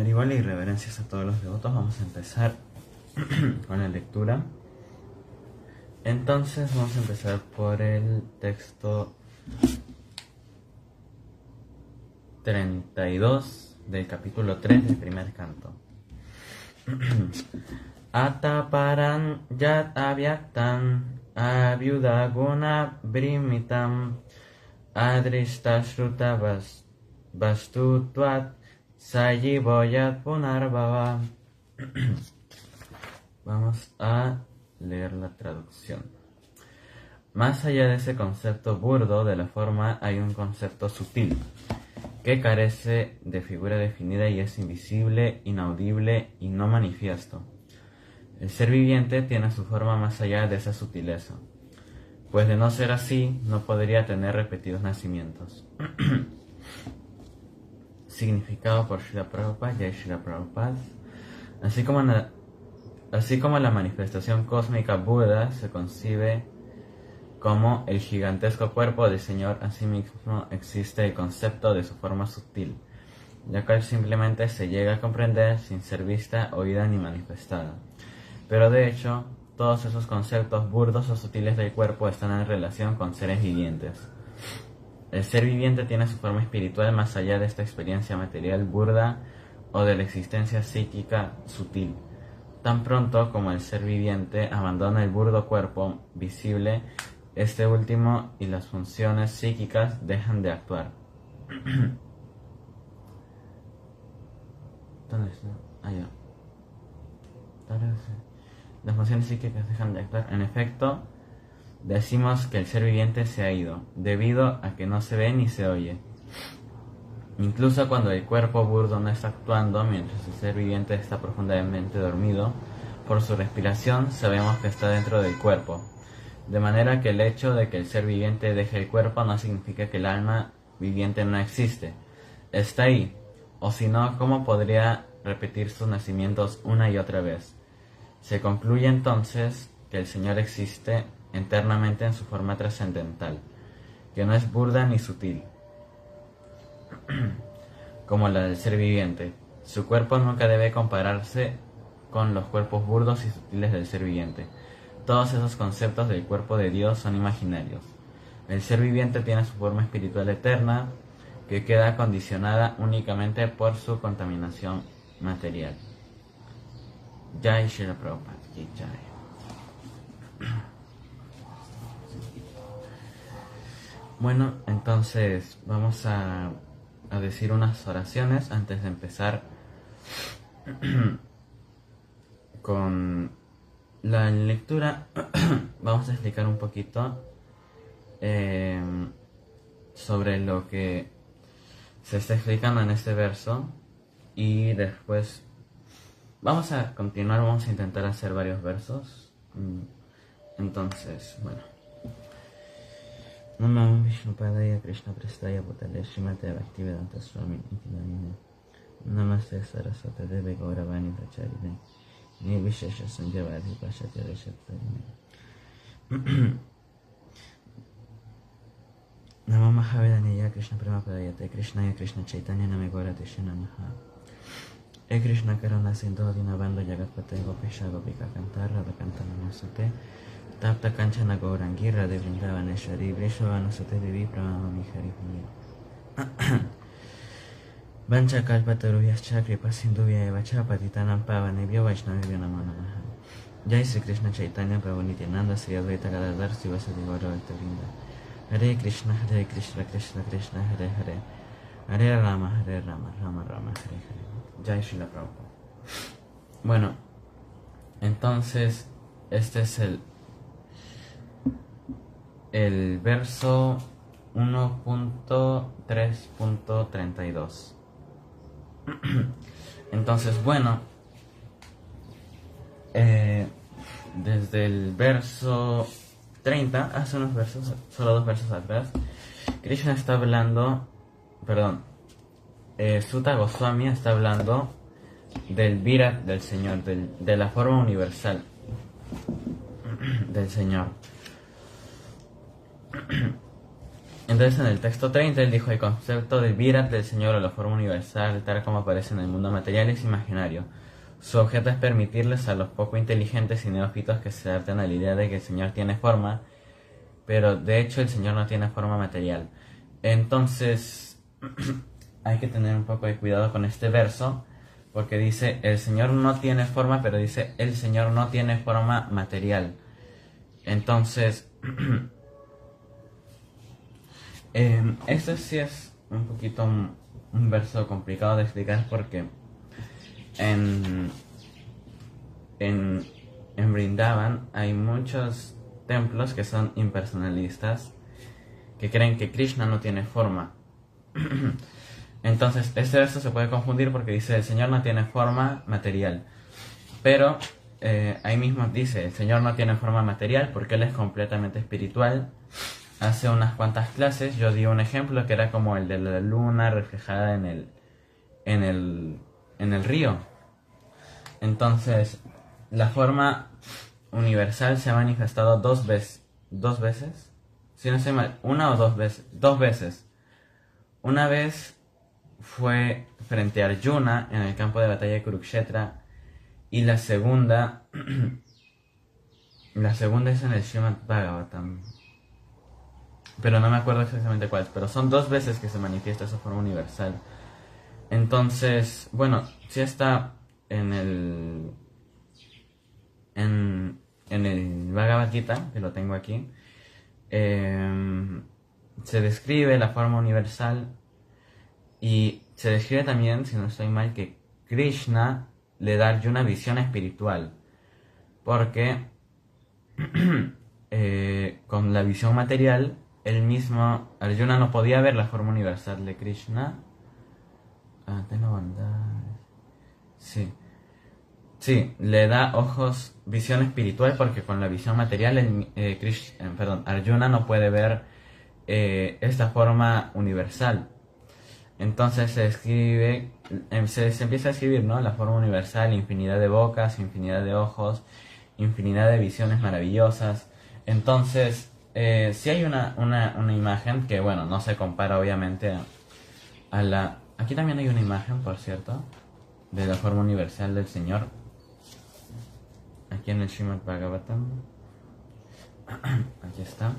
Al igual y reverencias a todos los devotos, vamos a empezar con la lectura. Entonces vamos a empezar por el texto 32 del capítulo 3 del primer canto. Ataparan yat avyaktan avyuda guna brimitam adrishta shruta vastu tuat sayivo yat punarbhava. Vamos a leer la traducción. Más allá de ese concepto burdo de la forma hay un concepto sutil que carece de figura definida y es invisible, inaudible y no manifiesto. El ser viviente tiene su forma más allá de esa sutileza, pues de no ser así no podría tener repetidos nacimientos. Significado por Srila Prabhupada, Jai Srila Prabhupada. Así como la manifestación cósmica Buda se concibe como el gigantesco cuerpo del Señor, asimismo existe el concepto de su forma sutil, la cual simplemente se llega a comprender sin ser vista, oída ni manifestada. Pero de hecho, todos esos conceptos burdos o sutiles del cuerpo están en relación con seres vivientes. El ser viviente tiene su forma espiritual más allá de esta experiencia material burda o de la existencia psíquica sutil. Tan pronto como el ser viviente abandona el burdo cuerpo visible, este último y las funciones psíquicas dejan de actuar. ¿Dónde está? Allá. Las funciones psíquicas dejan de actuar. En efecto, decimos que el ser viviente se ha ido, debido a que no se ve ni se oye. Incluso cuando el cuerpo burdo no está actuando, mientras el ser viviente está profundamente dormido, por su respiración sabemos que está dentro del cuerpo. De manera que el hecho de que el ser viviente deje el cuerpo no significa que el alma viviente no existe. Está ahí, o si no, ¿cómo podría repetir sus nacimientos una y otra vez? Se concluye entonces que el Señor existe eternamente en su forma trascendental, que no es burda ni sutil, como la del ser viviente. Su cuerpo nunca debe compararse con los cuerpos burdos y sutiles del ser viviente. Todos esos conceptos del cuerpo de Dios son imaginarios. El ser viviente tiene su forma espiritual eterna, que queda condicionada únicamente por su contaminación material. Jai Srila Prabhupada ki Jai. Bueno, entonces vamos a decir unas oraciones antes de empezar con la lectura. Vamos a explicar un poquito sobre lo que se está explicando en este verso y después vamos a continuar, vamos a intentar hacer varios versos. Entonces, bueno. Namah Vishnupadaya Krishna Prestaya Bhutale Srimate Bhaktivedanta Swami Niti Namine Namaste Saraswate Deve Gauravani Pracharine Nirvishesha Sanjavadhi Pashati Reshattarine Namo Mahavedaniya Krishna Premapadayate Krishnaya Krishna Chaitanya Name Gaurate Namaha E Krishna Karuna Sindhu Dinabando Jagatpate Gopisha Gopika Kantar Radha Kanta Namasute Tapta Kanchana Gaurangi Radhe Vrindavaneshwari Vrishavanasute Devi Pramamami Hari Hari Vancha Kalpataruyascha Kripa Sindhuvya Evacha Patitanam Pavanebhyo Vaishnavebhyo Namo Namaha. Jai Sri Krishna Chaitanya Prabhu Nityananda Sri Advaita Gadadhar Srivasadi Gaura Bhaktavrinda. Hare Krishna Krishna Krishna Hare Hare Hare Rama Rama Rama Hare Hare. Jai Srila Prabhupada. Bueno, entonces este es el verso 1.3.32. Entonces, bueno, desde el verso 30, hace unos versos, solo 2 versos atrás, Krishna está hablando, Suta Goswami está hablando del Virat del Señor, de la forma universal del Señor. Entonces en el texto 30 él dijo: el concepto de Virat del Señor o la forma universal tal como aparece en el mundo material es imaginario. Su objeto es permitirles a los poco inteligentes y neófitos que se adapten a la idea de que el Señor tiene forma, pero de hecho el Señor no tiene forma material. Entonces hay que tener un poco de cuidado con este verso, porque dice el Señor no tiene forma, pero dice el Señor no tiene forma material. Entonces esto sí es un poquito un verso complicado de explicar, porque en Vrindavan hay muchos templos que son impersonalistas, que creen que Krishna no tiene forma. Entonces este verso se puede confundir porque dice el Señor no tiene forma material, pero ahí mismo dice el Señor no tiene forma material porque Él es completamente espiritual. Hace unas cuantas clases yo di un ejemplo que era como el de la luna reflejada en el río. Entonces la forma universal se ha manifestado dos veces, si no estoy mal, una o dos veces. Una vez fue frente a Arjuna en el campo de batalla de Kurukshetra, y la segunda es en el Srimad Bhagavatam, pero no me acuerdo exactamente cuál, pero son dos veces que se manifiesta esa forma universal. Entonces, bueno, si está en el Bhagavad Gita, que lo tengo aquí, se describe la forma universal, y se describe también, si no estoy mal, que Krishna le da a Arjuna visión espiritual, porque con la visión material, él mismo, Arjuna no podía ver la forma universal de Krishna. Tengo bondad. Sí, le da visión espiritual, porque con la visión material Arjuna no puede ver esta forma universal. Entonces se empieza a escribir, ¿no? La forma universal, infinidad de bocas, infinidad de ojos, infinidad de visiones maravillosas. Entonces, sí hay una imagen que, bueno, no se compara obviamente a la... Aquí también hay una imagen, por cierto, de la forma universal del Señor. Aquí en el Srimad Bhagavatam. Aquí está.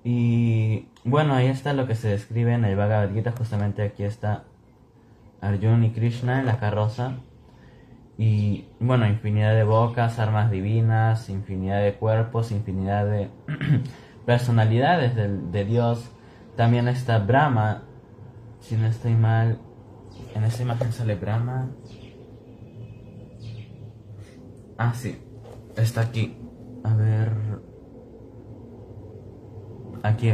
Y bueno, ahí está lo que se describe en el Bhagavad Gita. Justamente aquí está Arjuna y Krishna en la carroza. Y bueno, infinidad de bocas, armas divinas, infinidad de cuerpos, infinidad de personalidades de Dios. También está Brahma, si no estoy mal. En esta imagen sale Brahma. Sí, está aquí. A ver... Aquí.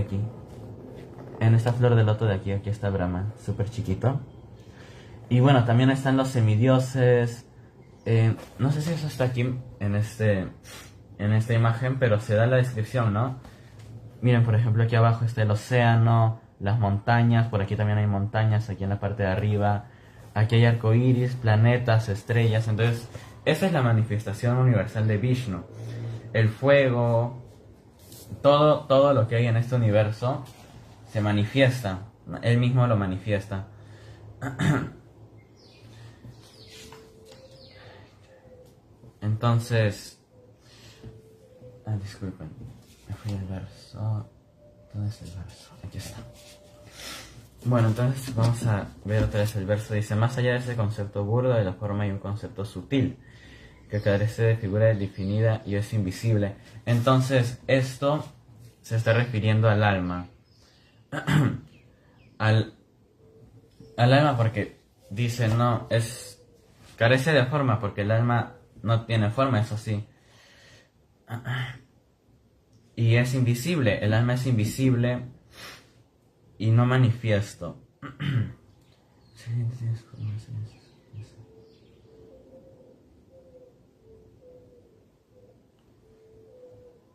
En esta flor de loto de aquí está Brahma, súper chiquito. Y bueno, también están los semidioses. No sé si eso está aquí en esta imagen, pero se da la descripción, ¿no? Miren, por ejemplo, aquí abajo está el océano, las montañas, por aquí también hay montañas, aquí en la parte de arriba. Aquí hay arcoíris, planetas, estrellas. Entonces, esa es la manifestación universal de Vishnu. El fuego, todo lo que hay en este universo se manifiesta. Él mismo lo manifiesta. Entonces, disculpen, me fui al verso. ¿Dónde es el verso? Aquí está. Bueno, entonces vamos a ver otra vez el verso. Dice: más allá de ese concepto burdo de la forma hay un concepto sutil que carece de figura definida y es invisible. Entonces esto se está refiriendo al alma. al alma, porque dice no, carece de forma, porque el alma no tiene forma, eso sí. Y es invisible, el alma es invisible y no manifiesto.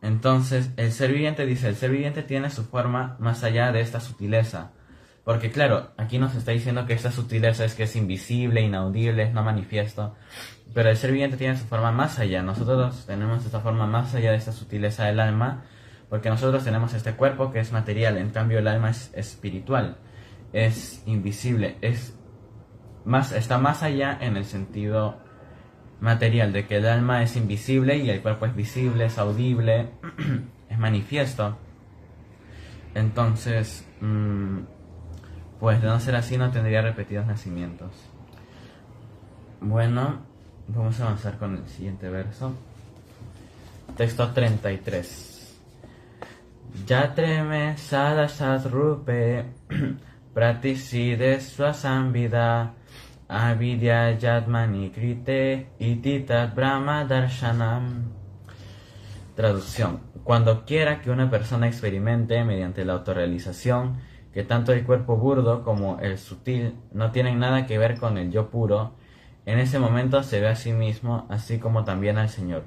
Entonces, el ser viviente tiene su forma más allá de esta sutileza, Porque claro, aquí nos está diciendo que esta sutileza es que es invisible, inaudible, es no manifiesto. Pero el ser viviente tiene su forma más allá. Nosotros tenemos esta forma más allá de esta sutileza del alma, porque nosotros tenemos este cuerpo que es material. En cambio el alma es espiritual, es invisible, está más allá en el sentido material, de que el alma es invisible y el cuerpo es visible, es audible, es manifiesto. Entonces, pues de no ser así no tendría repetidos nacimientos. Bueno, vamos a avanzar con el siguiente verso. Texto 33. Yatreme sadasat rupe pratiside swasambhida avidya yatmani krite ititat brahma darshanam. Traducción. Cuando quiera que una persona experimente mediante la autorrealización que tanto el cuerpo burdo como el sutil no tienen nada que ver con el yo puro, en ese momento se ve a sí mismo, así como también al Señor.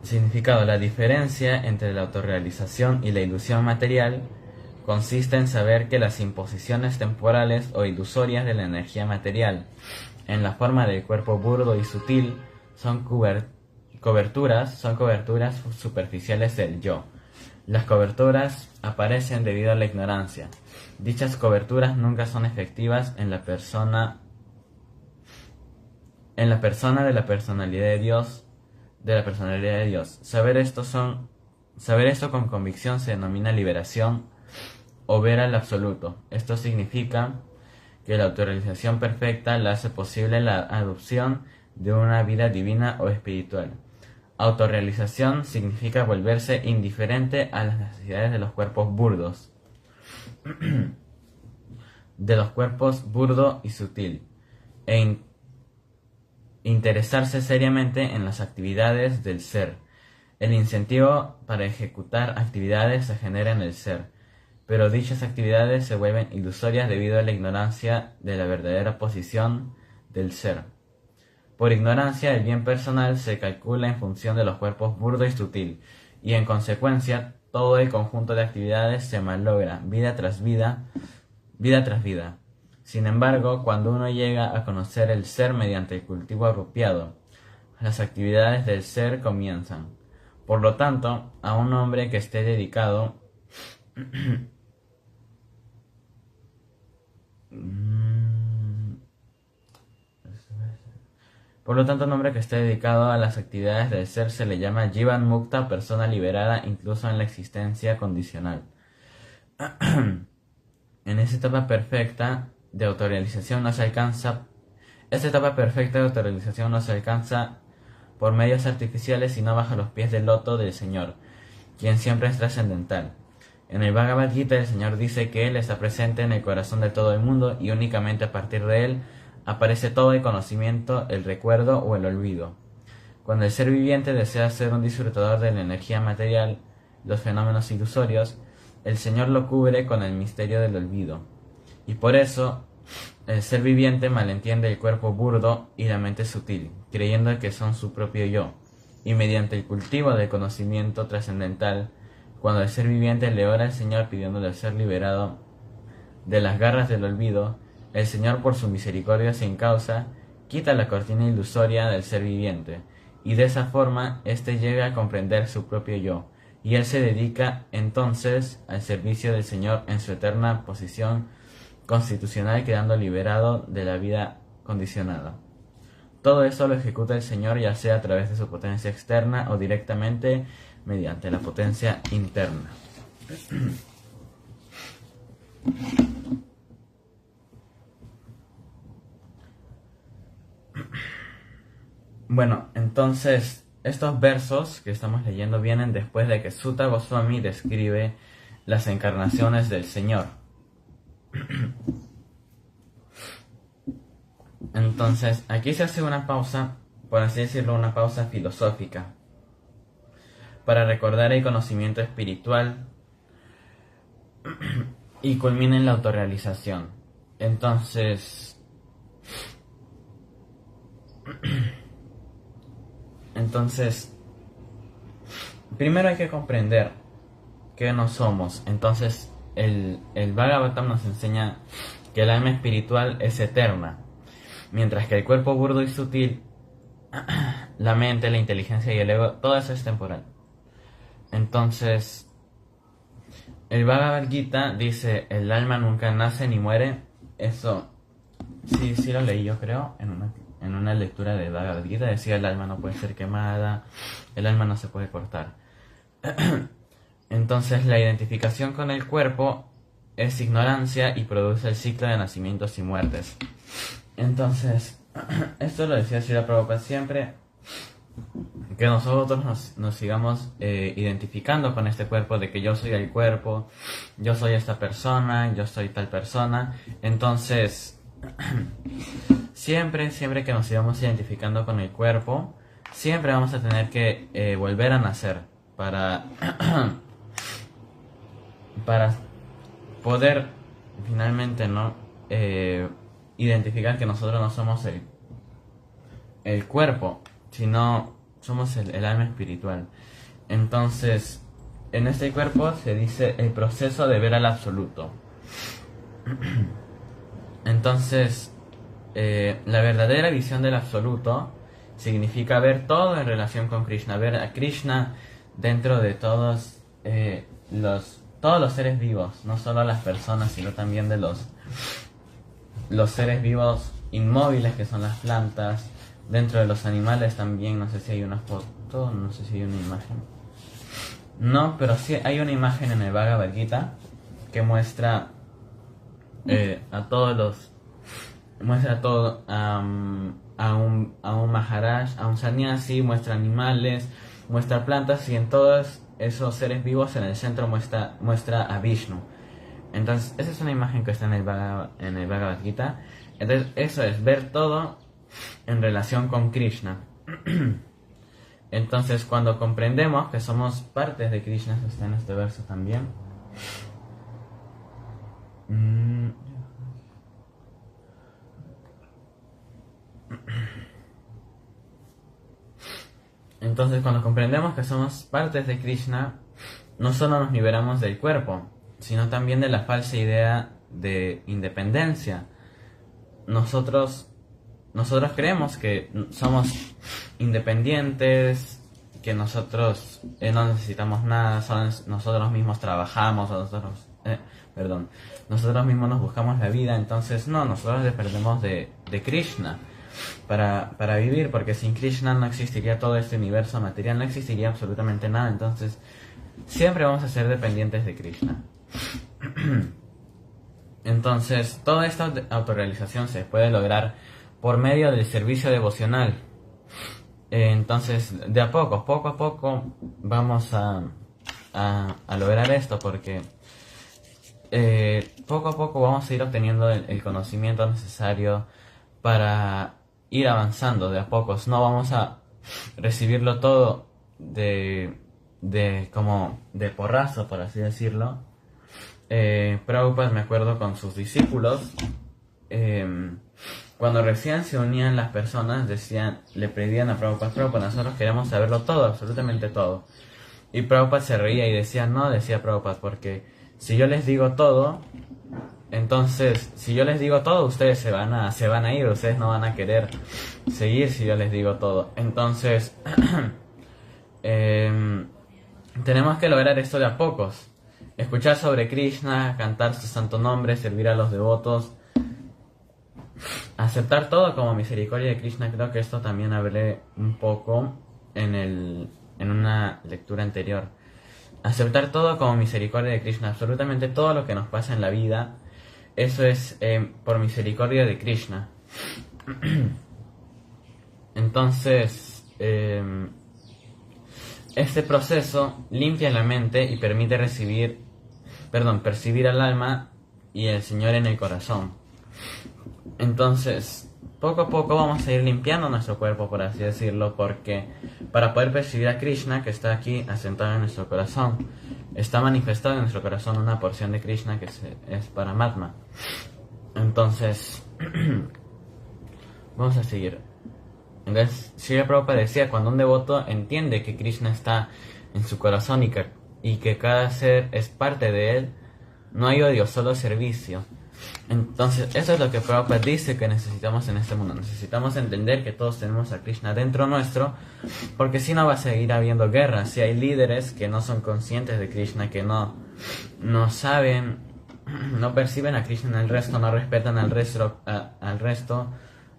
Significado. La diferencia entre la autorrealización y la ilusión material consiste en saber que las imposiciones temporales o ilusorias de la energía material en la forma del cuerpo burdo y sutil son coberturas superficiales del yo. Las coberturas aparecen debido a la ignorancia. Dichas coberturas nunca son efectivas en la persona de la personalidad de Dios. Saber esto con convicción se denomina liberación o ver al absoluto. Esto significa que la autorrealización perfecta la hace posible la adopción de una vida divina o espiritual. Autorrealización significa volverse indiferente a las necesidades de los cuerpos burdos, burdo y sutil, e interesarse seriamente en las actividades del ser. El incentivo para ejecutar actividades se genera en el ser, pero dichas actividades se vuelven ilusorias debido a la ignorancia de la verdadera posición del ser. Por ignorancia, el bien personal se calcula en función de los cuerpos burdo y sutil, y en consecuencia, todo el conjunto de actividades se malogra, vida tras vida. Sin embargo, cuando uno llega a conocer el ser mediante el cultivo apropiado, las actividades del ser comienzan. Por lo tanto, a un hombre que esté dedicado a las actividades del ser se le llama Jivan Mukta, persona liberada incluso en la existencia condicional. En esta etapa perfecta de autorrealización no se alcanza por medios artificiales, sino bajo los pies del loto del Señor, quien siempre es trascendental. En el Bhagavad Gita el Señor dice que Él está presente en el corazón de todo el mundo y únicamente a partir de Él aparece todo el conocimiento, el recuerdo o el olvido. Cuando el ser viviente desea ser un disfrutador de la energía material, los fenómenos ilusorios, el Señor lo cubre con el misterio del olvido. Y por eso, el ser viviente malentiende el cuerpo burdo y la mente sutil, creyendo que son su propio yo. Y mediante el cultivo del conocimiento trascendental, cuando el ser viviente le ora al Señor pidiéndole ser liberado de las garras del olvido, el Señor por su misericordia sin causa quita la cortina ilusoria del ser viviente, y de esa forma éste llega a comprender su propio yo, y él se dedica entonces al servicio del Señor en su eterna posición constitucional, quedando liberado de la vida condicionada. Todo eso lo ejecuta el Señor, ya sea a través de su potencia externa o directamente mediante la potencia interna. Bueno, entonces estos versos que estamos leyendo vienen después de que Sutta Goswami describe las encarnaciones del Señor. Entonces, aquí se hace una pausa, por así decirlo, una pausa filosófica, para recordar el conocimiento espiritual y culmina en la autorrealización. Entonces, Entonces, primero hay que comprender que no somos. Entonces, el Bhagavatam nos enseña que el alma espiritual es eterna, mientras que el cuerpo burdo y sutil, la mente, la inteligencia y el ego, todo eso es temporal. Entonces, el Bhagavad Gita dice, el alma nunca nace ni muere. Eso, sí lo leí yo creo, en una lectura de Bhagavad Gita, decía el alma no puede ser quemada, el alma no se puede cortar. Entonces, la identificación con el cuerpo es ignorancia y produce el ciclo de nacimientos y muertes. Entonces, esto lo decía Srila Prabhupada siempre, que nosotros nos sigamos identificando con este cuerpo, de que yo soy el cuerpo, yo soy esta persona, yo soy tal persona. Entonces, siempre que nos sigamos identificando con el cuerpo, siempre vamos a tener que volver a nacer para poder finalmente identificar que nosotros no somos el cuerpo, sino somos el alma espiritual. Entonces, en este cuerpo se dice el proceso de ver al absoluto. Entonces, la verdadera visión del absoluto significa ver todo en relación con Krishna, ver a Krishna dentro de todos los seres vivos, no solo las personas, sino también de los seres vivos inmóviles que son las plantas. Dentro de los animales también, no sé si hay una foto, no sé si hay una imagen. No, pero sí hay una imagen en el Bhagavad Gita que muestra muestra todo a un Maharaj, a un sannyasi, muestra animales, muestra plantas, y en todos esos seres vivos en el centro muestra a Vishnu. Entonces, esa es una imagen que está en el Bhagavad Gita. Entonces, eso es ver todo en relación con Krishna. Entonces, cuando comprendemos que somos partes de Krishna, eso está en este verso también. Entonces, cuando comprendemos que somos partes de Krishna, no solo nos liberamos del cuerpo, sino también de la falsa idea de independencia. Nosotros creemos que somos independientes, que nosotros no necesitamos nada, nosotros mismos trabajamos, nosotros mismos nos buscamos la vida. Entonces nosotros dependemos de Krishna para vivir, porque sin Krishna no existiría todo este universo material, no existiría absolutamente nada. Entonces siempre vamos a ser dependientes de Krishna. Entonces toda esta autorrealización se puede lograr por medio del servicio devocional. Entonces, de poco a poco vamos a lograr esto, porque poco a poco vamos a ir obteniendo el conocimiento necesario para ir avanzando de a pocos. No vamos a recibirlo todo como de porrazo, por así decirlo. Prabhupada, me acuerdo, con sus discípulos, cuando recién se unían las personas, le pedían a Prabhupada, nosotros queremos saberlo todo, absolutamente todo. Y Prabhupada se reía y decía, no, decía Prabhupada, porque si yo les digo todo, entonces, si yo les digo todo, ustedes se van a ir, ustedes no van a querer seguir si yo les digo todo. Entonces, tenemos que lograr esto de a pocos. Escuchar sobre Krishna, cantar su santo nombre, servir a los devotos, aceptar todo como misericordia de Krishna. Creo que esto también hablé un poco en una lectura anterior. Aceptar todo como misericordia de Krishna, absolutamente todo lo que nos pasa en la vida, eso es por misericordia de Krishna. Entonces, este proceso limpia la mente y permite percibir al alma y el Señor en el corazón. Entonces, poco a poco vamos a ir limpiando nuestro cuerpo, por así decirlo, porque para poder percibir a Krishna, que está aquí asentado en nuestro corazón, está manifestado en nuestro corazón una porción de Krishna que es Paramatma. Entonces, vamos a seguir. Entonces, Srila Prabhupada decía, cuando un devoto entiende que Krishna está en su corazón y que cada ser es parte de él, no hay odio, solo servicio. Entonces, eso es lo que Prabhupada dice que necesitamos en este mundo. Necesitamos entender que todos tenemos a Krishna dentro nuestro, porque si no va a seguir habiendo guerras. Si hay líderes que no son conscientes de Krishna, que no saben, no perciben a Krishna en el resto, no respetan al resto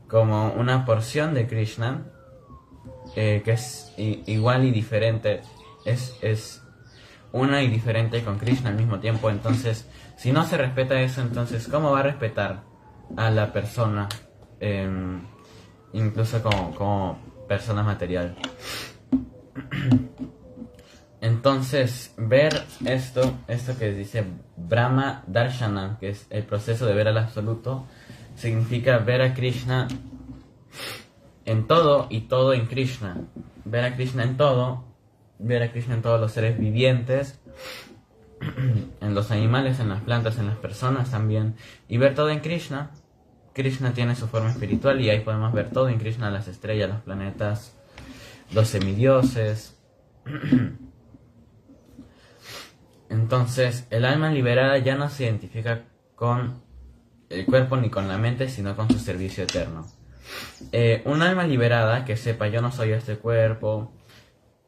como una porción de Krishna, que es igual y diferente, es una y diferente con Krishna al mismo tiempo. Entonces, si no se respeta eso, entonces ¿cómo va a respetar a la persona, incluso como persona material? Entonces, ver esto que dice Brahma Darshana, que es el proceso de ver al absoluto, significa ver a Krishna en todo y todo en Krishna. Ver a Krishna en todo, ver a Krishna en todos los seres vivientes, en los animales, en las plantas, en las personas también, y ver todo en Krishna. Krishna tiene su forma espiritual y ahí podemos ver todo en Krishna: las estrellas, los planetas, los semidioses. Entonces, el alma liberada ya no se identifica con el cuerpo ni con la mente, sino con su servicio eterno. Un alma liberada que sepa yo no soy este cuerpo,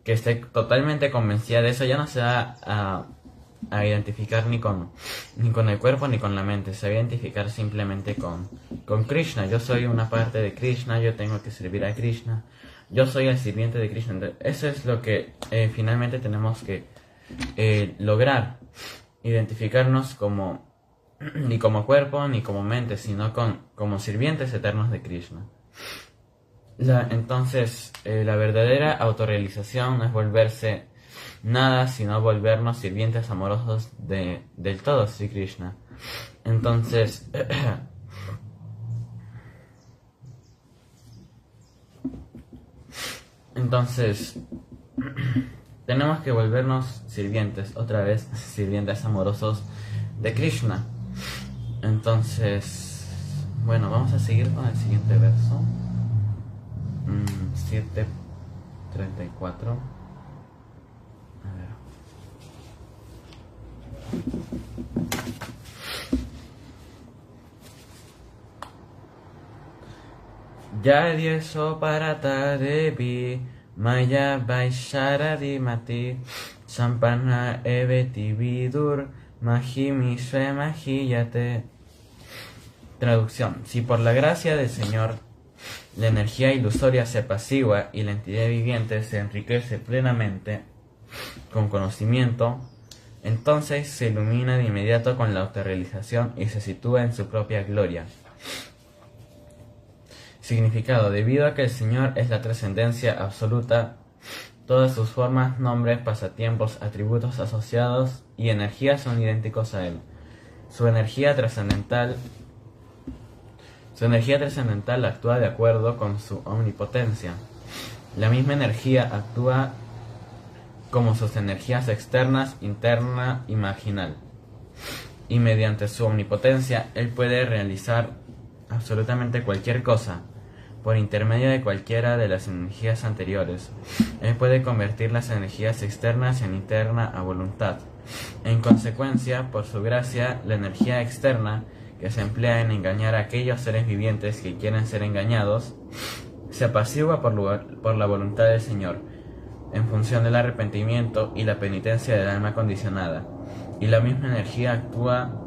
que esté totalmente convencida de eso, ya no se va a identificar ni con el cuerpo ni con la mente. Se va a identificar simplemente con Krishna. Yo soy una parte de Krishna, yo tengo que servir a Krishna, yo soy el sirviente de Krishna. Entonces, eso es lo que finalmente tenemos que lograr: identificarnos ni como cuerpo ni como mente, sino como sirvientes eternos de Krishna. Entonces, la verdadera autorrealización no es volverse nada, sino volvernos sirvientes amorosos del todo, Sri Krishna. Entonces, tenemos que volvernos sirvientes, otra vez, sirvientes amorosos de Krishna. Entonces, bueno, vamos a seguir con el siguiente verso. 7:34. A ver. Yadya Soparata Devi Maya Vaisharadi Mati Sampanna Eveti Vidur Mahimi Swemahiyate. Traducción: si por la gracia del Señor la energía ilusoria se apacigua y la entidad viviente se enriquece plenamente con conocimiento, entonces se ilumina de inmediato con la autorrealización y se sitúa en su propia gloria. Significado: debido a que el Señor es la trascendencia absoluta, todas sus formas, nombres, pasatiempos, atributos asociados y energías son idénticos a Él. Su energía trascendental actúa de acuerdo con su omnipotencia. La misma energía actúa como sus energías externas, interna y marginal. Y mediante su omnipotencia, Él puede realizar absolutamente cualquier cosa por intermedio de cualquiera de las energías anteriores. Él puede convertir las energías externas en interna a voluntad. En consecuencia, por su gracia, la energía externa que se emplea en engañar a aquellos seres vivientes que quieren ser engañados, se apacigua por la voluntad del Señor, en función del arrepentimiento y la penitencia del alma condicionada, y la misma energía actúa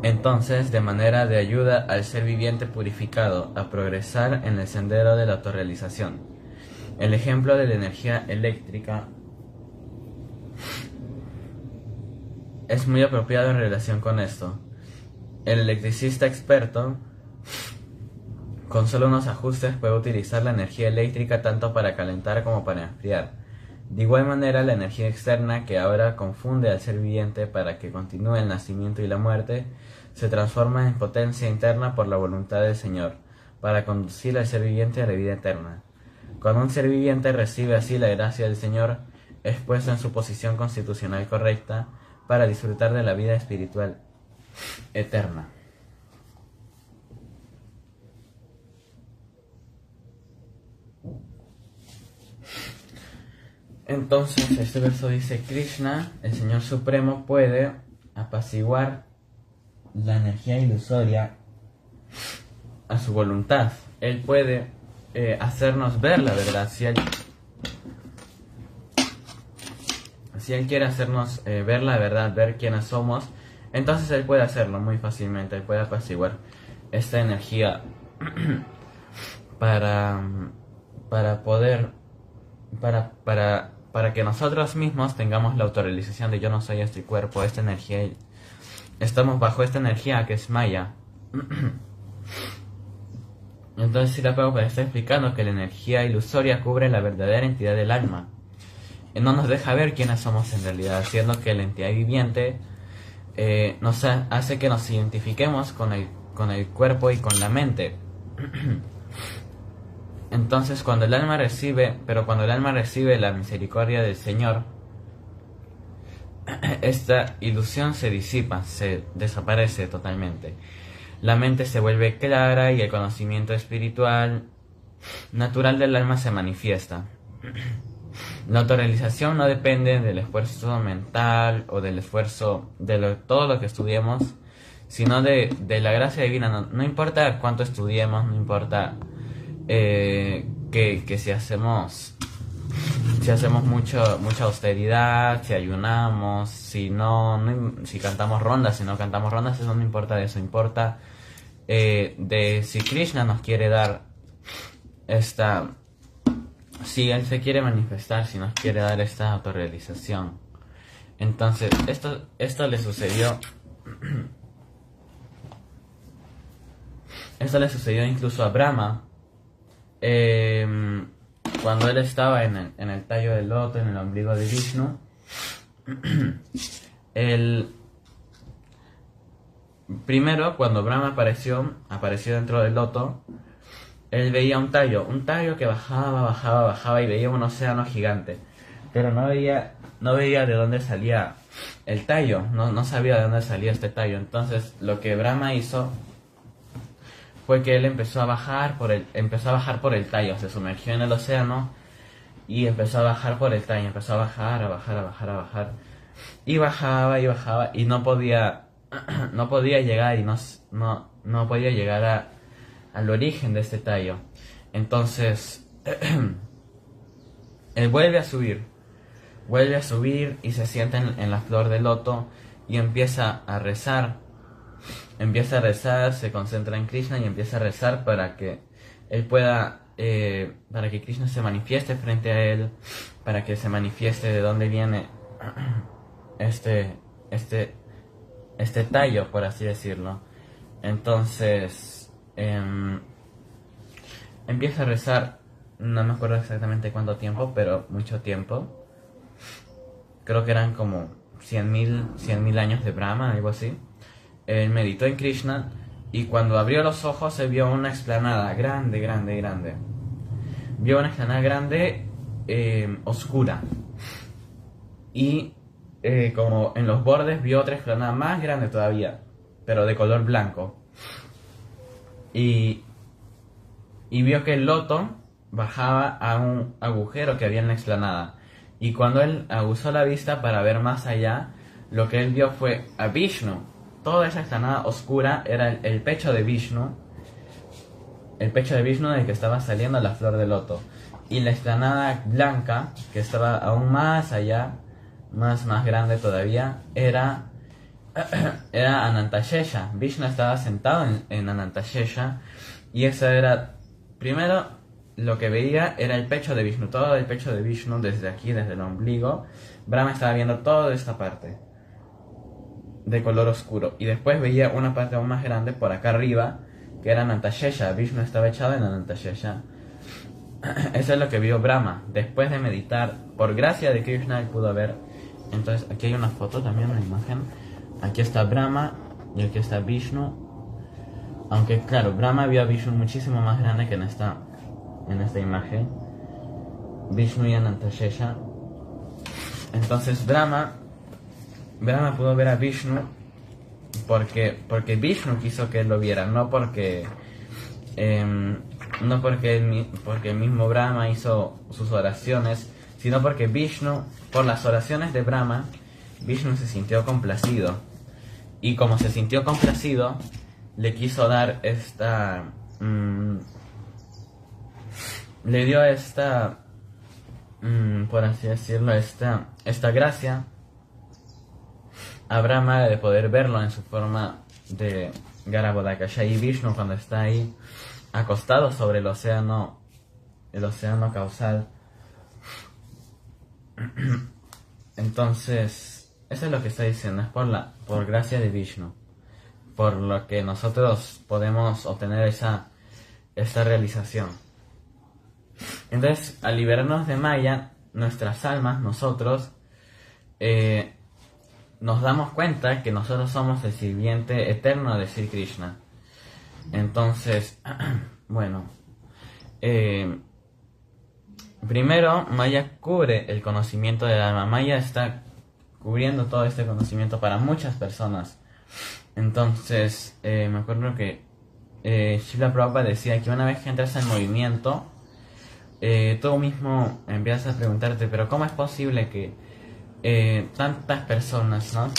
entonces de manera de ayuda al ser viviente purificado a progresar en el sendero de la autorrealización. El ejemplo de la energía eléctrica es muy apropiado en relación con esto. El electricista experto, con solo unos ajustes, puede utilizar la energía eléctrica tanto para calentar como para enfriar. De igual manera, la energía externa, que ahora confunde al ser viviente para que continúe el nacimiento y la muerte, se transforma en potencia interna por la voluntad del Señor, para conducir al ser viviente a la vida eterna. Cuando un ser viviente recibe así la gracia del Señor, es puesto en su posición constitucional correcta para disfrutar de la vida espiritual eterna. Entonces este verso dice: Krishna, el Señor Supremo, puede apaciguar la energía ilusoria a su voluntad. Él puede hacernos ver la verdad. Si Él quiere hacernos ver la verdad, ver quiénes somos, entonces Él puede hacerlo muy fácilmente. Él puede apaciguar esta energía para poder, para que nosotros mismos tengamos la autorrealización de yo no soy este cuerpo, esta energía. Estamos bajo esta energía que es Maya. Entonces Srila Prabhupada está explicando que la energía ilusoria cubre la verdadera entidad del alma. No nos deja ver quiénes somos en realidad, haciendo que la entidad viviente nos hace que nos identifiquemos con el cuerpo y con la mente. Entonces cuando el alma recibe la misericordia del Señor, esta ilusión se disipa, se desaparece totalmente. La mente se vuelve clara y el conocimiento espiritual natural del alma se manifiesta. La autorrealización no depende del esfuerzo mental o del esfuerzo de todo lo que estudiemos, sino de la gracia divina. No importa cuánto estudiemos, no importa que si hacemos mucha austeridad, si ayunamos, si cantamos rondas, si no cantamos rondas, eso no importa de eso. Importa de si Krishna nos quiere dar si Él se quiere manifestar, si nos quiere dar esta autorrealización. Entonces, esto le sucedió. Esto le sucedió incluso a Brahma. Cuando él estaba en el tallo del loto, en el ombligo de Vishnu, primero, cuando Brahma apareció dentro del loto, él veía un tallo que bajaba y veía un océano gigante, pero no veía de dónde salía el tallo, no sabía de dónde salía este tallo. Entonces lo que Brahma hizo fue que él empezó a bajar por el tallo, se sumergió en el océano y empezó a bajar por el tallo, empezó a bajar y bajaba y no podía llegar no podía llegar al origen de este tallo. Entonces él vuelve a subir y se sienta en la flor del loto y empieza a rezar, se concentra en Krishna y empieza a rezar para que él pueda, para que Krishna se manifieste frente a él, para que se manifieste de dónde viene este tallo, por así decirlo. Entonces empieza a rezar, no me acuerdo exactamente cuánto tiempo, pero mucho tiempo. Creo que eran como 100.000 años de Brahma, algo así. Él meditó en Krishna y cuando abrió los ojos se vio una explanada grande. Vio una explanada grande, oscura. Y como en los bordes vio otra explanada más grande todavía, pero de color blanco. Y vio que el loto bajaba a un agujero que había en la explanada. Y cuando él aguzó la vista para ver más allá, lo que él vio fue a Vishnu. Toda esa explanada oscura era el pecho de Vishnu. El pecho de Vishnu del que estaba saliendo la flor de loto. Y la explanada blanca, que estaba aún más allá, más grande todavía, era Anantashesha. Vishnu estaba sentado en Anantashesha. Y esa era, primero, lo que veía era el pecho de Vishnu. Todo el pecho de Vishnu desde aquí, desde el ombligo. Brahma estaba viendo toda esta parte de color oscuro. Y después veía una parte aún más grande por acá arriba, que era Anantashesha. Vishnu estaba echado en Anantashesha. Eso es lo que vio Brahma. Después de meditar, por gracia de Krishna, él pudo ver. Entonces aquí hay una foto también, una imagen. Aquí está Brahma y aquí está Vishnu. Aunque claro, Brahma vio a Vishnu muchísimo más grande que en esta imagen. Vishnu y Anantashesha. Entonces Brahma pudo ver a Vishnu porque Vishnu quiso que él lo viera, no porque el mismo Brahma hizo sus oraciones, sino porque Vishnu, por las oraciones de Brahma, Vishnu se sintió complacido. Y como se sintió complacido, le quiso dar esta... le dio esta... por así decirlo, esta gracia a Brahma de poder verlo en su forma de Garabodakasha. Y Vishnu, cuando está ahí acostado sobre el océano causal, entonces eso es lo que está diciendo, es por gracia de Vishnu, por lo que nosotros podemos obtener esta realización. Entonces, al liberarnos de Maya, nuestras almas, nosotros, nos damos cuenta que nosotros somos el sirviente eterno de Sri Krishna. Entonces, bueno, primero Maya cubre el conocimiento del alma. Maya está cubriendo todo este conocimiento para muchas personas. Entonces, me acuerdo que Srila Prabhupada decía que una vez que entras en movimiento, tú mismo empiezas a preguntarte, pero ¿cómo es posible que tantas personas, ¿no?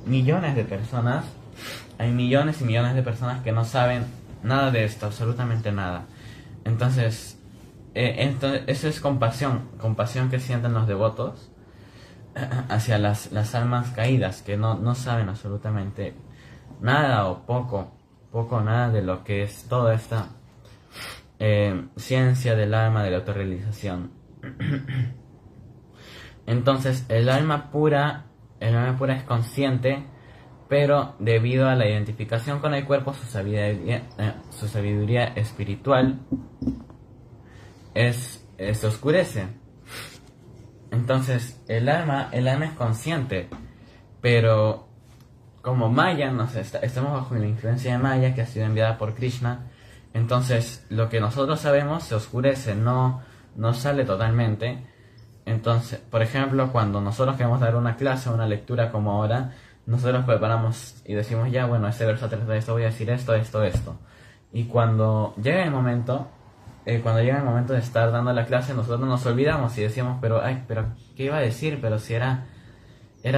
Millones de personas, hay millones y millones de personas que no saben nada de esto, absolutamente nada? Entonces, eso es compasión que sienten los devotos hacia las almas caídas, que no saben absolutamente nada o poco nada de lo que es toda esta ciencia del alma, de la autorrealización. Entonces el alma pura es consciente, pero debido a la identificación con el cuerpo, su sabiduría espiritual se oscurece. Entonces el alma es consciente, pero como Maya, estamos bajo la influencia de Maya, que ha sido enviada por Krishna. Entonces lo que nosotros sabemos se oscurece, no sale totalmente. Entonces, por ejemplo, cuando nosotros queremos dar una clase, una lectura como ahora, nosotros preparamos y decimos, ya, bueno, este verso trata de esto, voy a decir esto. Y cuando llega el momento de estar dando la clase, nosotros nos olvidamos y decimos, pero ¿qué iba a decir? Pero si era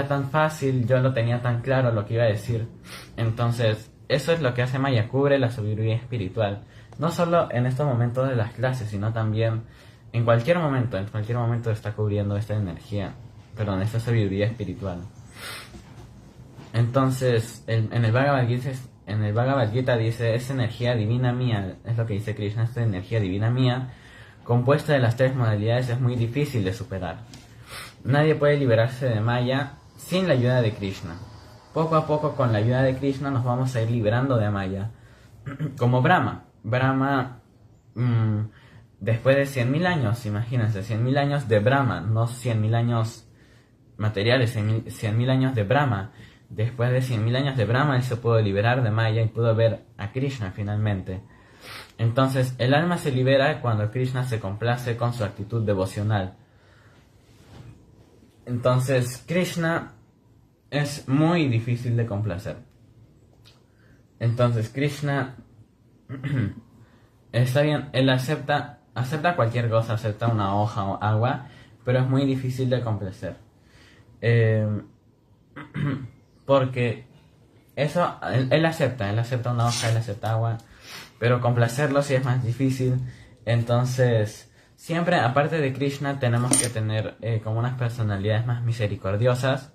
tan fácil, yo lo tenía tan claro lo que iba a decir. Entonces, eso es lo que hace Maya, cubre la sabiduría espiritual. No solo en estos momentos de las clases, sino también en cualquier momento está cubriendo esta esta sabiduría espiritual. Entonces, en el Bhagavad Gita dice, esa energía divina mía, es lo que dice Krishna, esta energía divina mía, compuesta de las tres modalidades, es muy difícil de superar. Nadie puede liberarse de Maya sin la ayuda de Krishna. Poco a poco, con la ayuda de Krishna, nos vamos a ir liberando de Maya. Como Brahma, después de 100.000 años, imagínense, 100.000 años de Brahma, no 100.000 años materiales, 100.000 años de Brahma. Después de 100.000 años de Brahma, él se pudo liberar de Maya y pudo ver a Krishna finalmente. Entonces, el alma se libera cuando Krishna se complace con su actitud devocional. Entonces, Krishna es muy difícil de complacer. Entonces, Krishna está bien, él acepta cualquier cosa, acepta una hoja o agua, pero es muy difícil de complacer. Porque eso, él acepta una hoja, él acepta agua, pero complacerlo sí es más difícil. Entonces, siempre, aparte de Krishna, tenemos que tener como unas personalidades más misericordiosas,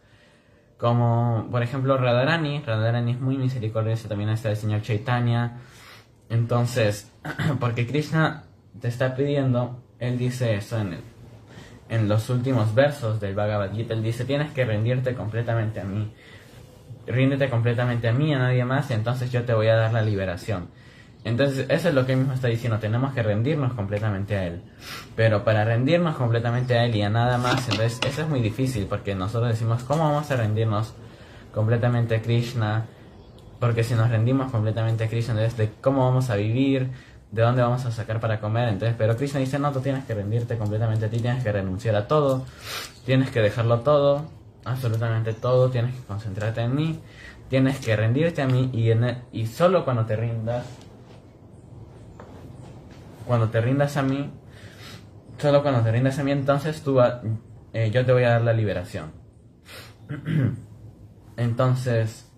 como por ejemplo Radharani es muy misericordiosa, también está el señor Chaitanya. Entonces, porque Krishna te está pidiendo, él dice eso en los últimos versos del Bhagavad Gita, él dice, tienes que rendirte completamente a mí. Ríndete completamente a mí, a nadie más, y entonces yo te voy a dar la liberación. Entonces, eso es lo que él mismo está diciendo, tenemos que rendirnos completamente a él. Pero para rendirnos completamente a él y a nada más, entonces eso es muy difícil, porque nosotros decimos, ¿cómo vamos a rendirnos completamente a Krishna? Porque si nos rendimos completamente a Krishna, entonces, ¿de cómo vamos a vivir? ¿De dónde vamos a sacar para comer? Entonces, pero Krishna dice, no, tú tienes que rendirte completamente a ti, tienes que renunciar a todo, tienes que dejarlo todo, absolutamente todo, tienes que concentrarte en mí, tienes que rendirte a mí, y solo cuando te rindas a mí, solo cuando te rindes a mí, entonces yo te voy a dar la liberación. Entonces,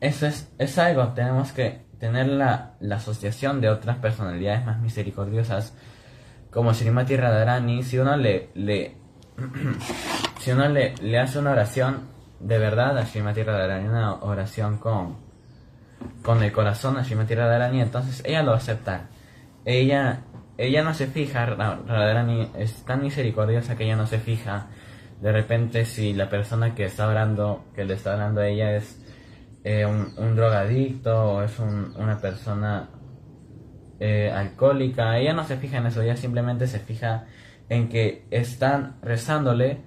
eso es algo, tenemos que tener la asociación de otras personalidades más misericordiosas, como Srimati Radharani. Si uno si uno le hace una oración de verdad a Srimati Radharani, una oración con el corazón a Srimati Radharani, entonces ella lo va a aceptar. Ella no se fija, Radharani es tan misericordiosa que ella no se fija de repente si la persona que le está orando a ella es un drogadicto o es una persona alcohólica. Ella no se fija en eso, ella simplemente se fija en que están rezándole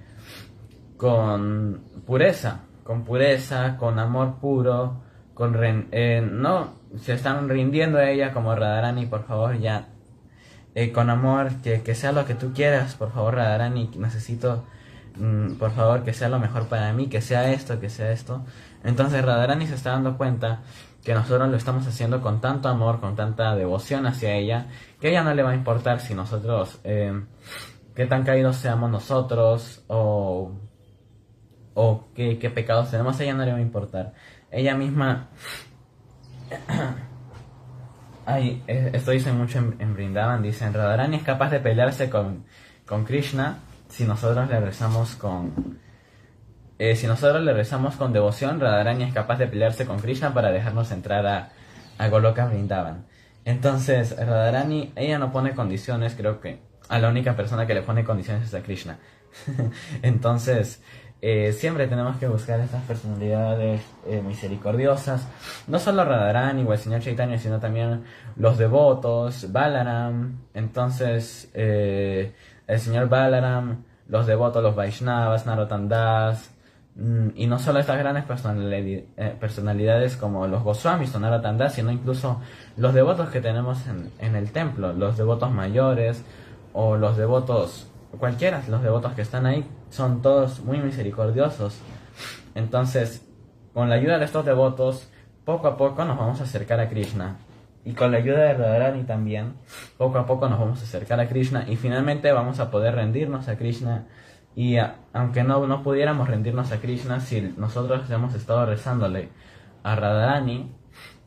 con pureza, con amor puro, no se están rindiendo a ella como Radharani, por favor, ya, con amor, que sea lo que tú quieras, por favor, Radharani, necesito, por favor, que sea lo mejor para mí, que sea esto, que sea esto. Entonces Radharani se está dando cuenta que nosotros lo estamos haciendo con tanto amor, con tanta devoción hacia ella, que a ella no le va a importar si nosotros, qué tan caídos seamos nosotros, o qué pecados tenemos, a ella no le va a importar. Ella misma, esto dicen mucho en Vrindavan, dicen, Radharani es capaz de pelearse con Krishna si nosotros le rezamos si nosotros le rezamos con devoción. Radharani es capaz de pelearse con Krishna para dejarnos entrar a Goloka Vrindavan. Entonces Radharani, ella no pone condiciones, creo que a la única persona que le pone condiciones es a Krishna. Entonces siempre tenemos que buscar estas personalidades misericordiosas, no solo Radharani o el señor Chaitanya, sino también los devotos, Balaram. Entonces el señor Balaram, los devotos, los Vaishnavas, Narottam Das, y no solo estas grandes personalidades como los Goswamis o Narottam Das, sino incluso los devotos que tenemos en el templo, los devotos mayores o los devotos cualquiera, los devotos que están ahí son todos muy misericordiosos. Entonces, con la ayuda de estos devotos, poco a poco nos vamos a acercar a Krishna. Y con la ayuda de Radharani también, poco a poco nos vamos a acercar a Krishna y finalmente vamos a poder rendirnos a Krishna. Y aunque no pudiéramos rendirnos a Krishna, si nosotros hemos estado rezándole a Radharani,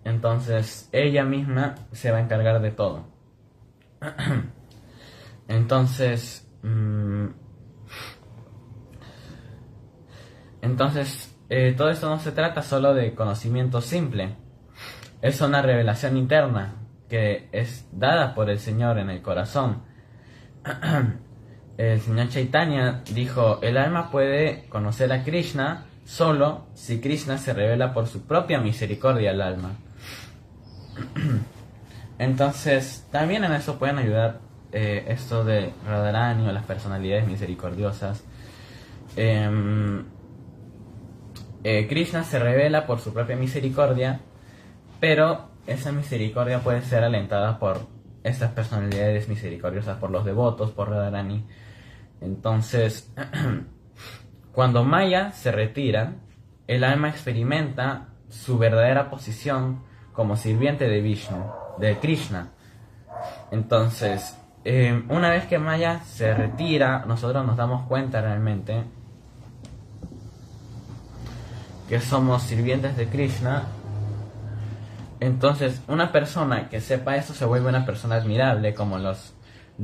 entonces ella misma se va a encargar de todo. Entonces, todo esto no se trata solo de conocimiento simple, es una revelación interna que es dada por el Señor en el corazón. El Señor Chaitanya dijo, el alma puede conocer a Krishna solo si Krishna se revela por su propia misericordia al alma. Entonces, también en eso pueden ayudar esto de Radharani o las personalidades misericordiosas. Krishna se revela por su propia misericordia, pero esa misericordia puede ser alentada por estas personalidades misericordiosas, por los devotos, por Radharani. Entonces, cuando Maya se retira, el alma experimenta su verdadera posición como sirviente de Vishnu, de Krishna. Entonces, una vez que Maya se retira, nosotros nos damos cuenta realmente que somos sirvientes de Krishna. Entonces, una persona que sepa esto se vuelve una persona admirable, como los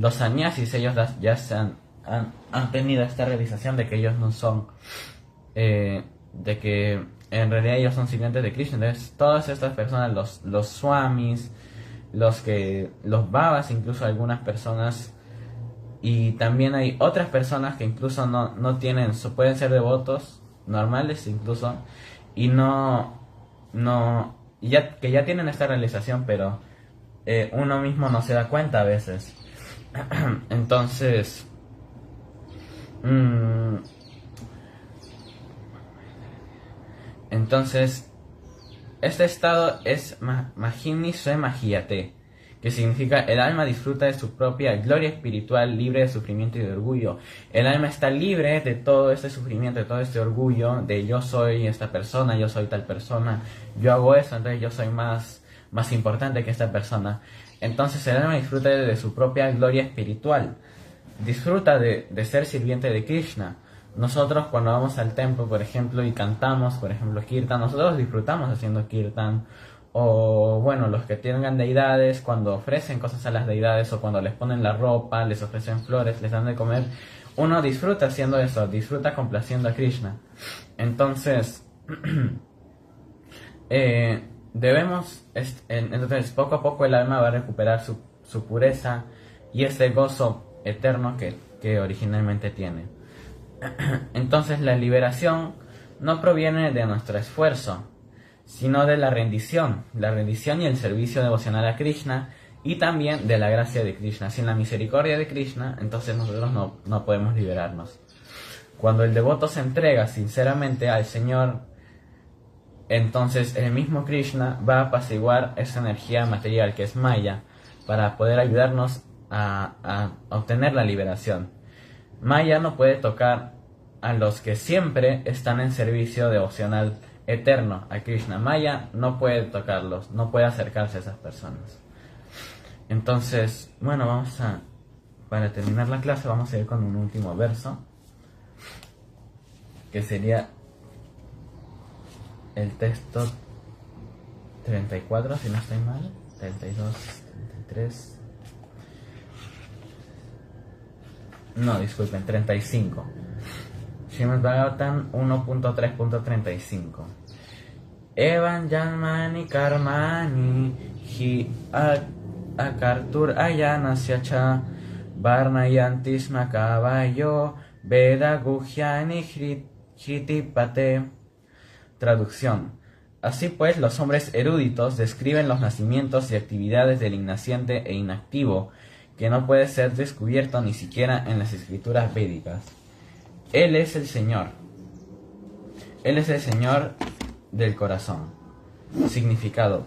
sannyasis. Ellos ya han tenido esta realización de que ellos no son, de que en realidad ellos son sirvientes de Krishna. Entonces, todas estas personas, los swamis, los babas, incluso algunas personas, y también hay otras personas que incluso no tienen, pueden ser devotos normales incluso, y que ya tienen esta realización, pero uno mismo no se da cuenta a veces. Entonces, este estado es Mahimni Swe Mahiyate, que significa el alma disfruta de su propia gloria espiritual, libre de sufrimiento y de orgullo. El alma está libre de todo este sufrimiento, de todo este orgullo, de yo soy esta persona, yo soy tal persona, yo hago eso, entonces yo soy más más importante que esta persona. Entonces el alma disfruta de su propia gloria espiritual, disfruta de ser sirviente de Krishna. Nosotros cuando vamos al templo, por ejemplo, y cantamos, por ejemplo, kirtan, nosotros disfrutamos haciendo kirtan. O bueno, los que tengan deidades, cuando ofrecen cosas a las deidades o cuando les ponen la ropa, les ofrecen flores, les dan de comer, uno disfruta haciendo eso, disfruta complaciendo a Krishna. Entonces, entonces poco a poco el alma va a recuperar su pureza y ese gozo eterno que originalmente tiene. Entonces la liberación no proviene de nuestro esfuerzo, sino de la rendición y el servicio devocional a Krishna, y también de la gracia de Krishna. Sin la misericordia de Krishna, entonces nosotros no podemos liberarnos. Cuando el devoto se entrega sinceramente al Señor, entonces el mismo Krishna va a apaciguar esa energía material que es Maya, para poder ayudarnos a obtener la liberación. Maya no puede tocar a los que siempre están en servicio devocional eterno a Krishna. Maya no puede tocarlos, no puede acercarse a esas personas. Entonces, bueno, para terminar la clase vamos a ir con un último verso, que sería el texto 34, si no estoy mal, 32, 33... No, disculpen, 35. Srimad Bhagavatam 1.3.35. Evan Janmani Karmani Hi Akartur Ayanasya Cha Varnayantis Makavayo Veda Guhyani Hritipate. Traducción. Así pues, los hombres eruditos describen los nacimientos y actividades del ignaciente e inactivo, que no puede ser descubierto ni siquiera en las escrituras védicas. Él es el Señor. Él es el Señor del corazón. Significado.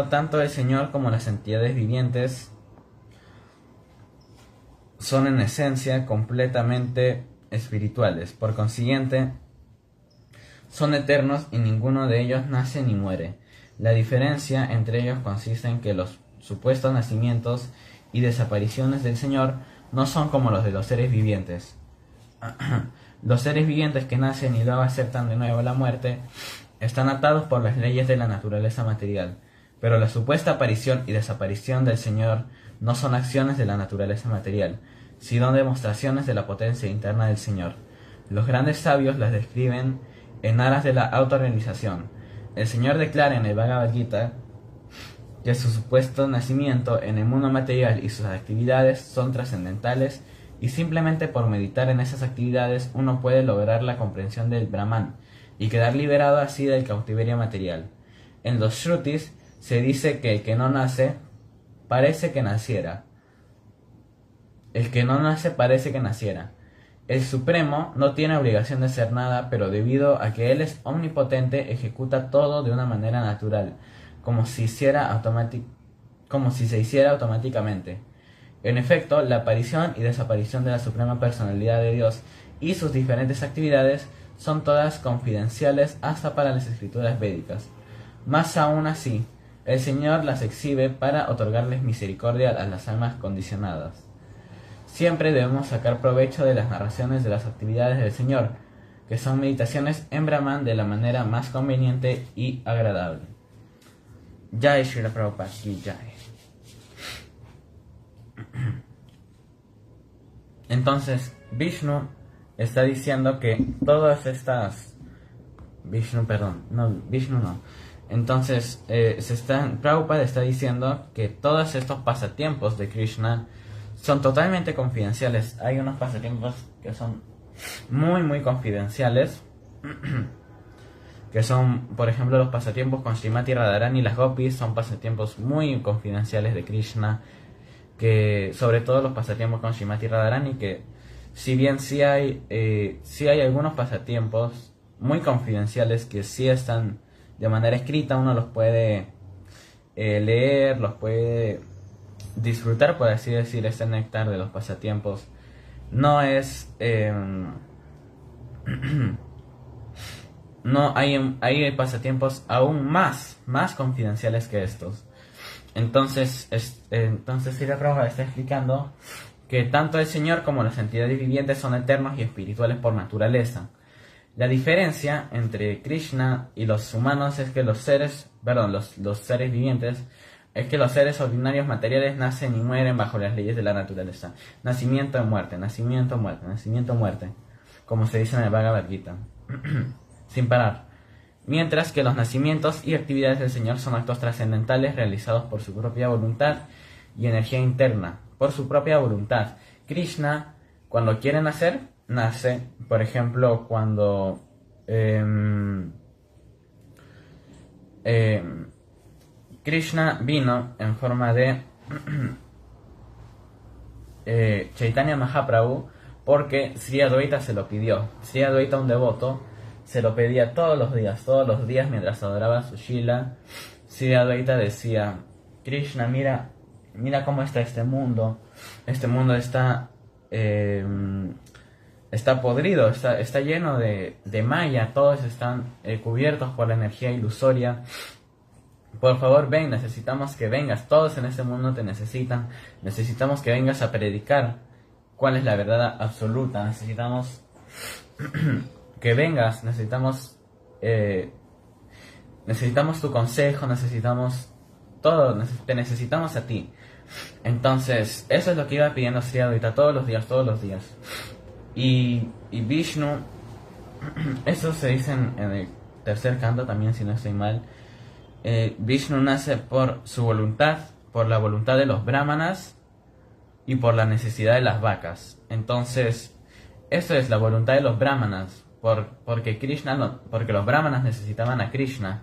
Tanto el Señor como las entidades vivientes son en esencia completamente espirituales. Por consiguiente, son eternos y ninguno de ellos nace ni muere. La diferencia entre ellos consiste en que los supuestos nacimientos y desapariciones del Señor no son como los de los seres vivientes. Los seres vivientes que nacen y luego aceptan de nuevo la muerte están atados por las leyes de la naturaleza material, pero la supuesta aparición y desaparición del Señor no son acciones de la naturaleza material, sino demostraciones de la potencia interna del Señor. Los grandes sabios las describen en aras de la autorrealización. El Señor declara en el Bhagavad Gita que su supuesto nacimiento en el mundo material y sus actividades son trascendentales, y simplemente por meditar en esas actividades uno puede lograr la comprensión del Brahman y quedar liberado así del cautiverio material. En los Shrutis se dice que el que no nace parece que naciera. El que no nace parece que naciera. El Supremo no tiene obligación de hacer nada, pero debido a que Él es omnipotente, ejecuta todo de una manera natural, como si se hiciera automáticamente. En efecto, la aparición y desaparición de la Suprema Personalidad de Dios y sus diferentes actividades son todas confidenciales hasta para las escrituras védicas. Más aún así, el Señor las exhibe para otorgarles misericordia a las almas condicionadas. Siempre debemos sacar provecho de las narraciones de las actividades del Señor, que son meditaciones en Brahman, de la manera más conveniente y agradable. Jai Srila Prabhupada ki Jai. Entonces, Vishnu está diciendo que todas estas... Vishnu no. Entonces, Prabhupada está diciendo que todos estos pasatiempos de Krishna son totalmente confidenciales. Hay unos pasatiempos que son muy, muy confidenciales, que son, por ejemplo, los pasatiempos con Srimati Radharani y las Gopis. Son pasatiempos muy confidenciales de Krishna, que sobre todo los pasatiempos con Srimati Radharani, que si bien sí hay algunos pasatiempos muy confidenciales que sí están de manera escrita, uno los puede leer, los puede disfrutar, por así decir, este néctar de los pasatiempos. No es no hay pasatiempos aún más confidenciales que estos. Entonces Srila Prabhupada está explicando que tanto el Señor como las entidades vivientes son eternos y espirituales por naturaleza. La diferencia entre Krishna y los humanos es que los seres vivientes, es que los seres ordinarios materiales nacen y mueren bajo las leyes de la naturaleza. Nacimiento y muerte, nacimiento, muerte, nacimiento, muerte, como se dice en el Bhagavad Gita, sin parar. Mientras que los nacimientos y actividades del Señor son actos trascendentales realizados por su propia voluntad y energía interna, por su propia voluntad. Krishna, cuando quiere nacer, nace. Por ejemplo, cuando Krishna vino en forma de Chaitanya Mahaprabhu, porque Sri Adwaita se lo pidió. Sri Adwaita, un devoto, se lo pedía todos los días mientras adoraba a su Shila. Sri Adwaita decía: Krishna, mira cómo está este mundo está podrido, está lleno de maya, todos están cubiertos por la energía ilusoria. Por favor, ven, necesitamos que vengas, todos en este mundo te necesitamos que vengas a predicar cuál es la verdad absoluta, necesitamos que vengas, necesitamos tu consejo, necesitamos todo, te necesitamos a ti. Entonces, eso es lo que iba pidiendo Sri Adwaita todos los días. Y Vishnu, eso se dice en el tercer canto también, si no estoy mal. Vishnu nace por su voluntad, por la voluntad de los brahmanas y por la necesidad de las vacas. Entonces, eso es la voluntad de los brahmanas, porque los brahmanas necesitaban a Krishna.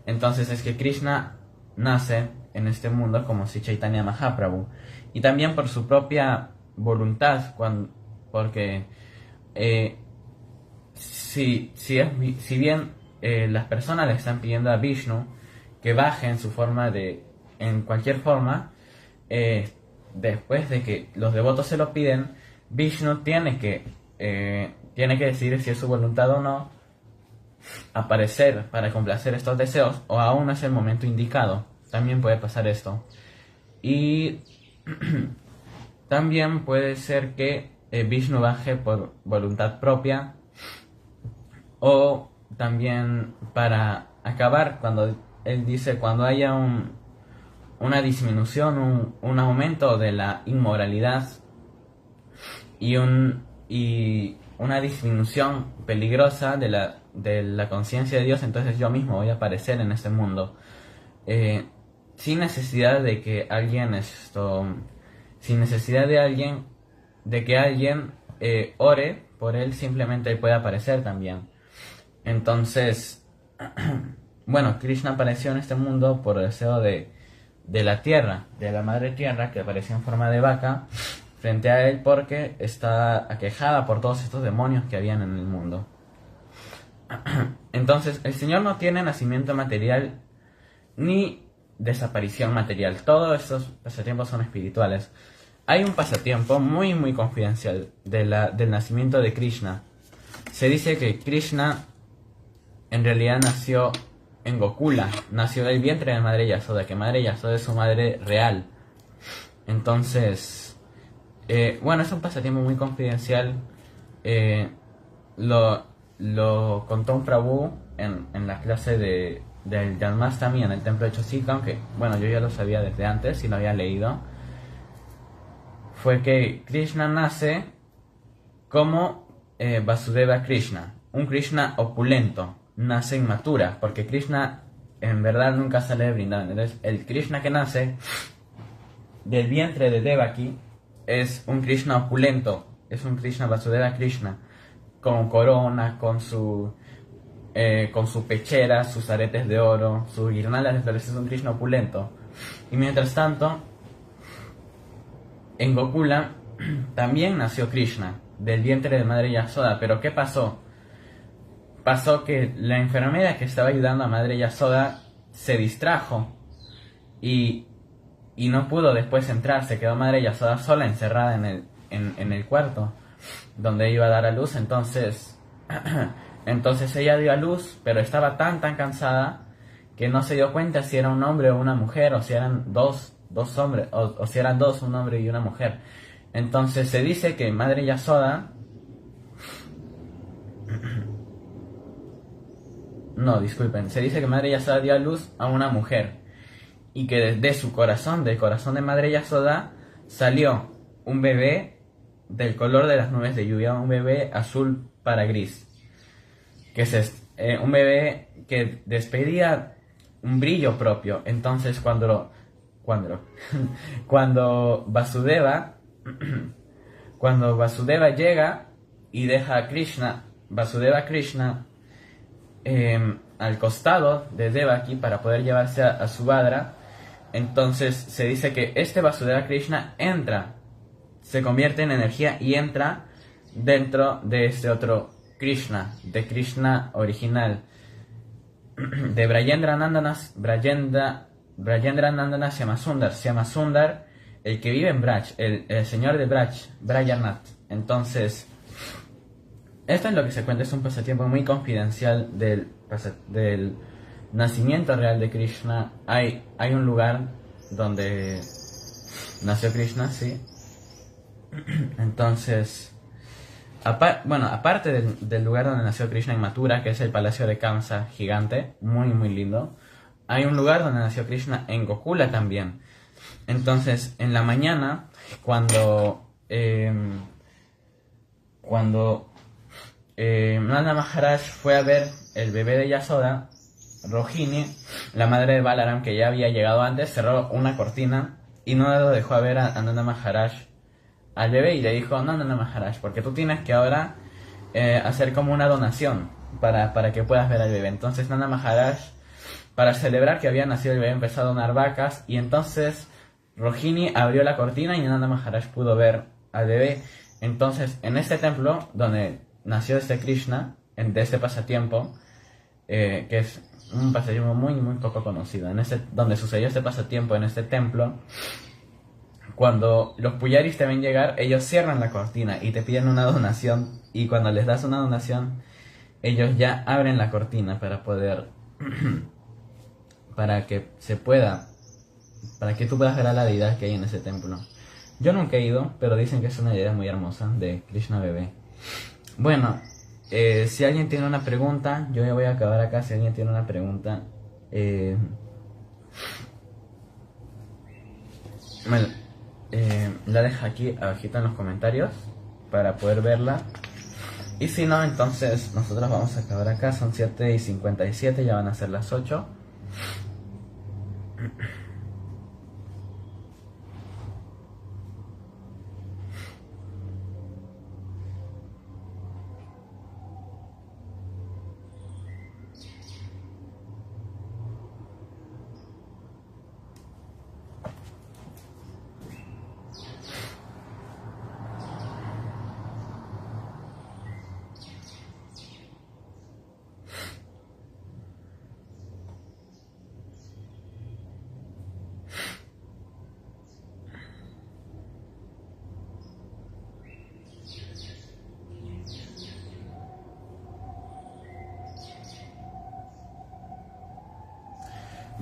Entonces es que Krishna nace en este mundo como si Chaitanya Mahaprabhu, y también por su propia voluntad, porque si bien las personas le están pidiendo a Vishnu que baje en cualquier forma, después de que los devotos se lo piden, Vishnu tiene que decidir si es su voluntad o no aparecer para complacer estos deseos, o aún no es el momento indicado. También puede pasar esto. Y también puede ser que Vishnu baje por voluntad propia, o también para acabar, cuando él dice, cuando haya una disminución, un aumento de la inmoralidad y una disminución peligrosa de la conciencia de Dios, entonces yo mismo voy a aparecer en este mundo, sin necesidad de que alguien ore por él, simplemente él puede aparecer también. Entonces, bueno, Krishna apareció en este mundo por deseo de la tierra, de la madre tierra, que apareció en forma de vaca frente a él, porque está aquejada por todos estos demonios que habían en el mundo. Entonces, el Señor no tiene nacimiento material ni desaparición material. Todos estos pasatiempos son espirituales. Hay un pasatiempo muy muy confidencial del nacimiento de Krishna. Se dice que Krishna en realidad nació en Gokula, nació del vientre de Madre Yasoda, que Madre Yasoda es su madre real. Entonces, bueno, es un pasatiempo muy confidencial. Lo contó un Prabhu en la clase del Janmastami en el templo de Chosika, aunque bueno, yo ya lo sabía desde antes y lo había leído. Fue que Krishna nace como Vasudeva Krishna, un Krishna opulento, nace en Mathura, porque Krishna en verdad nunca sale de Vrindavan. Entonces, el Krishna que nace del vientre de Devaki es un Krishna opulento, es un Krishna Vasudeva Krishna, con corona, con su pechera, sus aretes de oro, sus guirnaldas de flores, es un Krishna opulento. Y mientras tanto, en Gokula también nació Krishna, del vientre de Madre Yasoda. Pero ¿qué pasó? Pasó que la enfermera que estaba ayudando a Madre Yasoda se distrajo y no pudo después entrar. Se quedó Madre Yasoda sola, encerrada en el cuarto donde iba a dar a luz. Entonces Entonces ella dio a luz, pero estaba tan cansada que no se dio cuenta si era un hombre o una mujer, o si eran dos hombres, o si eran dos, un hombre y una mujer. Entonces se dice que Madre Yasoda, no, disculpen, se dice que Madre Yasoda dio a luz a una mujer y que de su corazón, del corazón de Madre Yasoda, salió un bebé del color de las nubes de lluvia, un bebé azul para gris, un bebé que despedía un brillo propio. Entonces cuando Vasudeva cuando Vasudeva llega y deja a Krishna, Vasudeva Krishna, al costado de Devaki para poder llevarse a Subhadra, entonces se dice que este Vasudeva Krishna entra, se convierte en energía y entra dentro de este otro Krishna, de Krishna original, de Brajendra Nandana Shyamasundar, el que vive en Braj, el señor de Braj, Brajanath. Entonces, esto es lo que se cuenta, es un pasatiempo muy confidencial del nacimiento real de Krishna. Hay un lugar donde nació Krishna, sí. Entonces, aparte del lugar donde nació Krishna en Mathura, que es el palacio de Kamsa gigante, muy muy lindo, hay un lugar donde nació Krishna en Gokula también. Entonces, en la mañana, cuando Nanda Maharaj fue a ver el bebé de Yasoda, Rohini, la madre de Balaram, que ya había llegado antes, cerró una cortina y no lo dejó a ver a Nanda Maharaj al bebé, y le dijo: no, Nanda Maharaj, porque tú tienes que ahora hacer como una donación para que puedas ver al bebé. Entonces Nanda Maharaj, para celebrar que había nacido el bebé, empezó a donar vacas, y entonces Rohini abrió la cortina y Nanda Maharaj pudo ver al bebé. Entonces, en este templo donde nació este Krishna, de este pasatiempo, que es un pasatiempo muy muy poco conocido, donde sucedió este pasatiempo, en este templo, cuando los puyaris te ven llegar, ellos cierran la cortina y te piden una donación, y cuando les das una donación, ellos ya abren la cortina para poder para que tú puedas ver a la deidad que hay en ese templo. Yo nunca he ido, pero dicen que es una deidad muy hermosa de Krishna bebé. Bueno, si alguien tiene una pregunta, yo ya voy a acabar acá. Si alguien tiene una pregunta, la deja aquí abajito en los comentarios para poder verla. Y si no, entonces nosotros vamos a acabar acá. Son 7:57, ya van a ser las 8.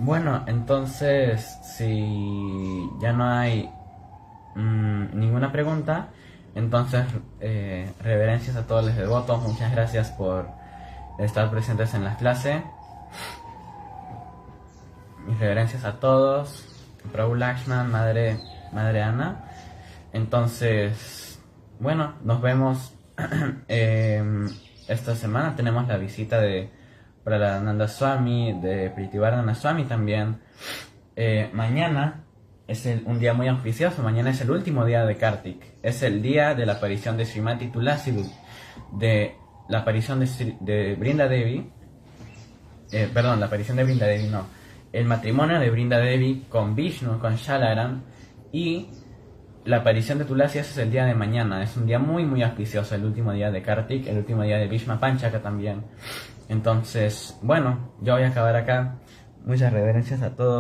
Bueno, entonces, si ya no hay ninguna pregunta, entonces reverencias a todos los devotos. Muchas gracias por estar presentes en la clase. Mis reverencias a todos. Prabhu Lakshman, Madre Ana. Entonces, bueno, nos vemos esta semana. Tenemos la visita de Pralananda Swami, de Pritivartana Swami también. Mañana es un día muy auspicioso. Mañana es el último día de Kartik. Es el día de la aparición de Srimati Tulasi, de la aparición de Brinda Devi. La aparición de Brinda Devi, no. El matrimonio de Brinda Devi con Vishnu, con Shalaram, y la aparición de Tulasi es el día de mañana. Es un día muy muy auspicioso, el último día de Kartik, el último día de Bhishma Panchaka también. Entonces, bueno, yo voy a acabar acá. Muchas reverencias a todos.